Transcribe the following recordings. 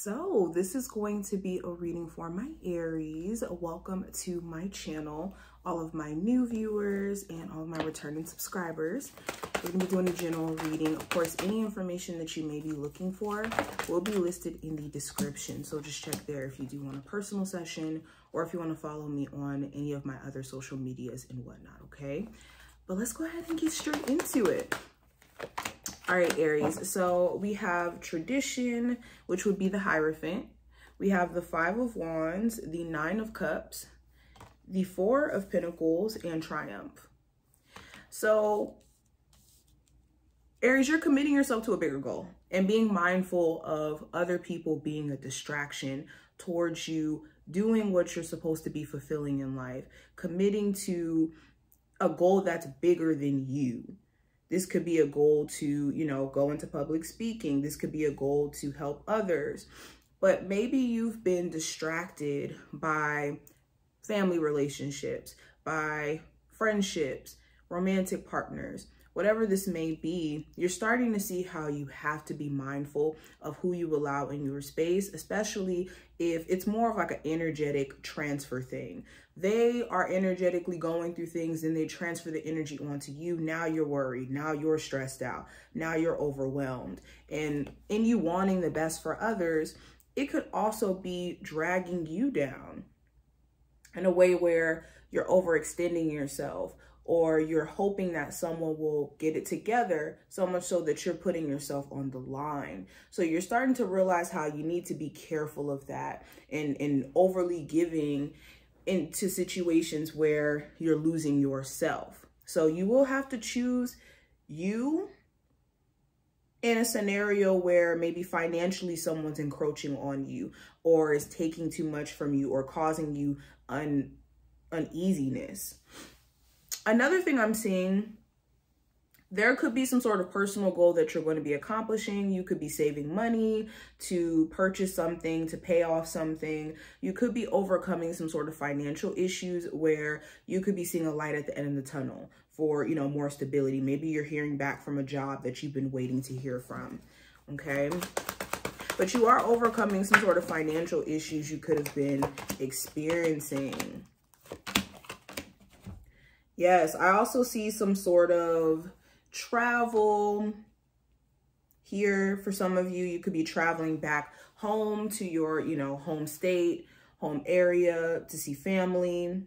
So this is going to be a reading for my Aries. Welcome to my channel, all of my new viewers and all of my returning subscribers. We're going to be doing a general reading. Of course, any information that you may be looking for will be listed in the description. So just check there if you do want a personal session or if you want to follow me on any of my other social medias and whatnot, okay? But let's go ahead and get straight into it. All right, Aries, so we have tradition, which would be the Hierophant. We have the 5 of Wands, the 9 of Cups, the 4 of Pentacles, and Triumph. So, Aries, you're committing yourself to a bigger goal and being mindful of other people being a distraction towards you doing what you're supposed to be fulfilling in life, committing to a goal that's bigger than you. This could be a goal to, go into public speaking. This could be a goal to help others. But maybe you've been distracted by family relationships, by friendships, romantic partners, whatever this may be. You're starting to see how you have to be mindful of who you allow in your space, especially if it's more of like an energetic transfer thing. They are energetically going through things and they transfer the energy onto you. Now you're worried. Now you're stressed out. Now you're overwhelmed. And in you wanting the best for others, it could also be dragging you down in a way where you're overextending yourself, or you're hoping that someone will get it together so much so that you're putting yourself on the line. So you're starting to realize how you need to be careful of that and overly giving into situations where you're losing yourself. So you will have to choose you in a scenario where maybe financially someone's encroaching on you or is taking too much from you or causing you uneasiness. Another thing I'm seeing, there could be some sort of personal goal that you're going to be accomplishing. You could be saving money to purchase something, to pay off something. You could be overcoming some sort of financial issues where you could be seeing a light at the end of the tunnel for, more stability. Maybe you're hearing back from a job that you've been waiting to hear from, okay? But you are overcoming some sort of financial issues you could have been experiencing. Yes, I also see some sort of travel here. For some of you, you could be traveling back home to your, home state, home area to see family.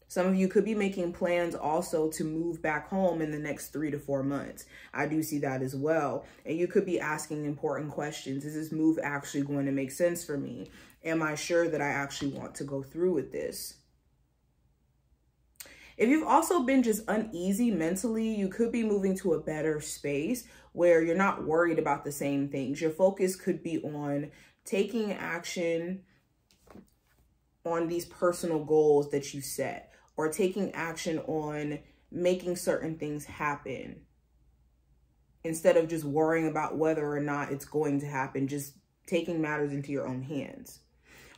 Some of you could be making plans also to move back home in the next 3 to 4 months. I do see that as well. And you could be asking important questions. Is this move actually going to make sense for me? Am I sure that I actually want to go through with this? If you've also been just uneasy mentally, you could be moving to a better space where you're not worried about the same things. Your focus could be on taking action on these personal goals that you set, or taking action on making certain things happen instead of just worrying about whether or not it's going to happen, just taking matters into your own hands.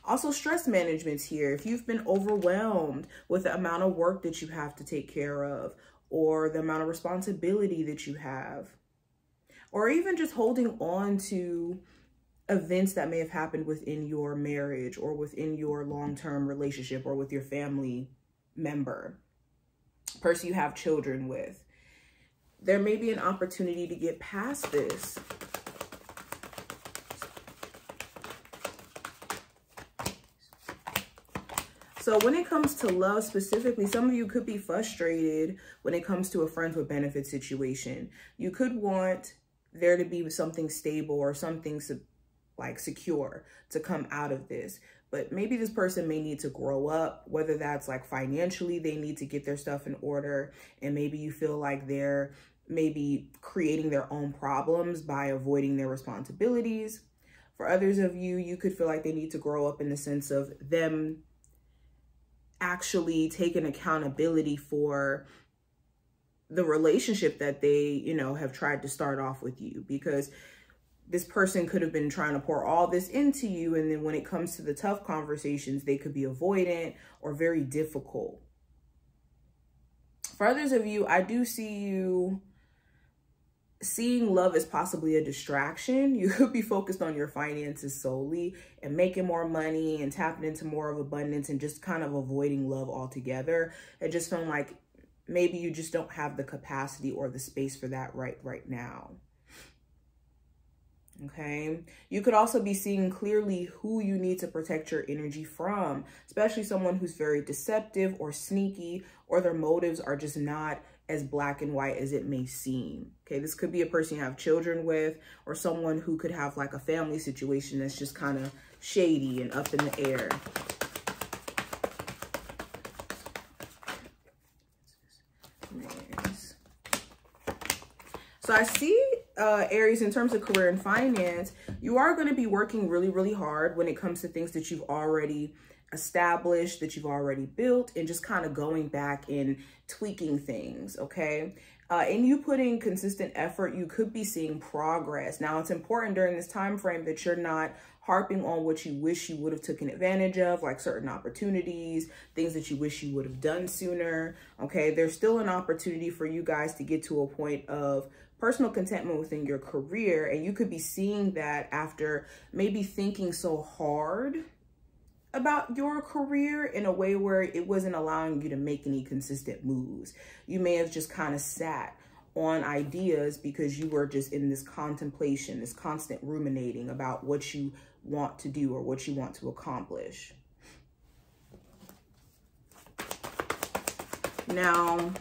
Also, stress management's here. If you've been overwhelmed with the amount of work that you have to take care of, or the amount of responsibility that you have, or even just holding on to events that may have happened within your marriage or within your long-term relationship or with your family member, person you have children with, there may be an opportunity to get past this. So when it comes to love specifically, some of you could be frustrated when it comes to a friends with benefits situation. You could want there to be something stable or something like secure to come out of this. But maybe this person may need to grow up, whether that's like financially, they need to get their stuff in order. And maybe you feel like they're maybe creating their own problems by avoiding their responsibilities. For others of you, you could feel like they need to grow up in the sense of them actually taking accountability for the relationship that they, have tried to start off with you, because this person could have been trying to pour all this into you. And then when it comes to the tough conversations, they could be avoidant or very difficult. For others of you, I do see you seeing love as possibly a distraction. You could be focused on your finances solely and making more money and tapping into more of abundance and just kind of avoiding love altogether. And just feeling like maybe you just don't have the capacity or the space for that right now. Okay. You could also be seeing clearly who you need to protect your energy from, especially someone who's very deceptive or sneaky, or their motives are just not as black and white as it may seem. Okay. This could be a person you have children with, or someone who could have like a family situation that's just kind of shady and up in the air. So I see, Aries, in terms of career and finance, you are going to be working really, really hard when it comes to things that you've already established, that you've already built, and just kind of going back and tweaking things, okay? And you putting consistent effort, you could be seeing progress. Now, it's important during this time frame that you're not harping on what you wish you would have taken advantage of, like certain opportunities, things that you wish you would have done sooner, okay? There's still an opportunity for you guys to get to a point of personal contentment within your career, and you could be seeing that after maybe thinking so hard about your career in a way where it wasn't allowing you to make any consistent moves. You may have just kind of sat on ideas because you were just in this contemplation, this constant ruminating about what you want to do or what you want to accomplish. Now,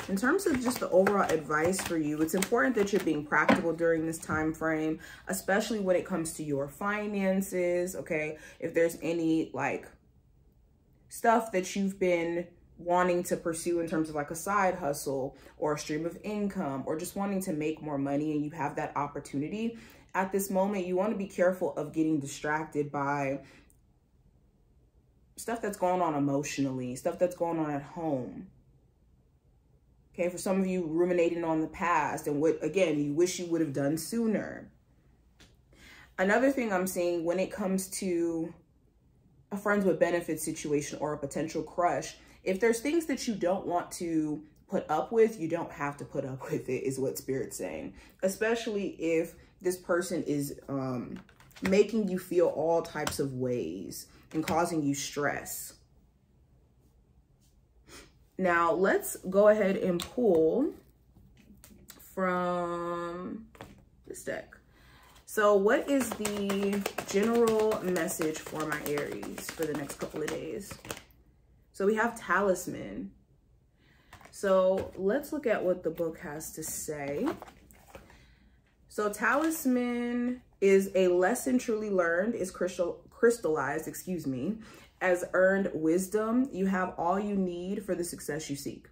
in terms of just the overall advice for you, it's important that you're being practical during this time frame, especially when it comes to your finances, okay? If there's any like stuff that you've been wanting to pursue in terms of like a side hustle or a stream of income, or just wanting to make more money and you have that opportunity at this moment, you want to be careful of getting distracted by stuff that's going on emotionally, stuff that's going on at home. Okay, for some of you, ruminating on the past and what, again, you wish you would have done sooner. Another thing I'm seeing when it comes to a friends with benefits situation or a potential crush, if there's things that you don't want to put up with, you don't have to put up with it, is what Spirit's saying. Especially if this person is making you feel all types of ways and causing you stress. Now, let's go ahead and pull from this deck. So what is the general message for my Aries for the next couple of days? So we have Talisman. So let's look at what the book has to say. So Talisman is a lesson truly learned, is crystallized, as earned wisdom. You have all you need for the success you seek.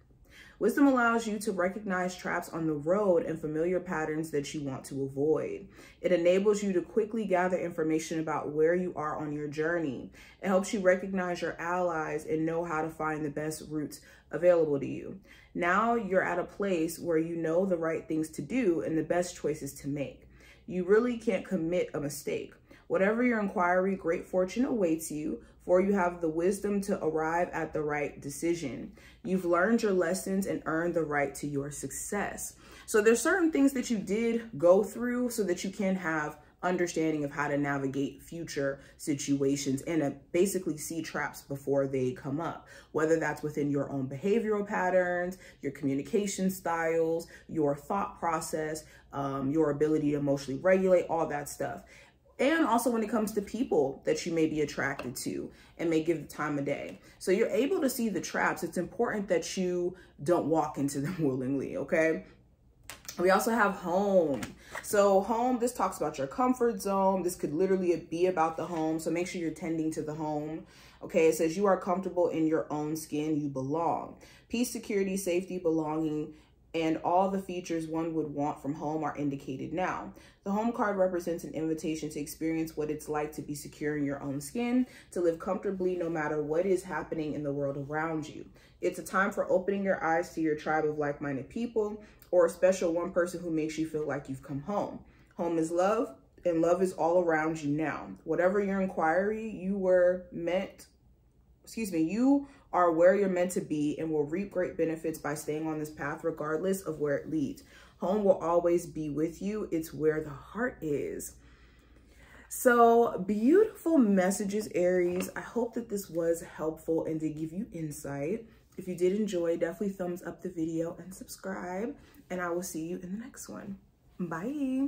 Wisdom allows you to recognize traps on the road and familiar patterns that you want to avoid. It enables you to quickly gather information about where you are on your journey. It helps you recognize your allies and know how to find the best routes available to you. Now you're at a place where you know the right things to do and the best choices to make. You really can't commit a mistake. Whatever your inquiry, great fortune awaits you, for you have the wisdom to arrive at the right decision. You've learned your lessons and earned the right to your success. So there's certain things that you did go through so that you can have understanding of how to navigate future situations and basically see traps before they come up, whether that's within your own behavioral patterns, your communication styles, your thought process, your ability to emotionally regulate, all that stuff. And also when it comes to people that you may be attracted to and may give the time of day. So you're able to see the traps. It's important that you don't walk into them willingly, okay? We also have home. So home, this talks about your comfort zone. This could literally be about the home. So make sure you're tending to the home. Okay, it says you are comfortable in your own skin. You belong. Peace, security, safety, belonging, and all the features one would want from home are indicated now. The home card represents an invitation to experience what it's like to be secure in your own skin, to live comfortably no matter what is happening in the world around you. It's a time for opening your eyes to your tribe of like-minded people, or a special one person who makes you feel like you've come home. Home is love, and love is all around you now. Whatever your inquiry, you are where you're meant to be and will reap great benefits by staying on this path regardless of where it leads. Home will always be with you. It's where the heart is. So beautiful messages, Aries. I hope that this was helpful and did give you insight. If you did enjoy, definitely thumbs up the video and subscribe. And I will see you in the next one. Bye.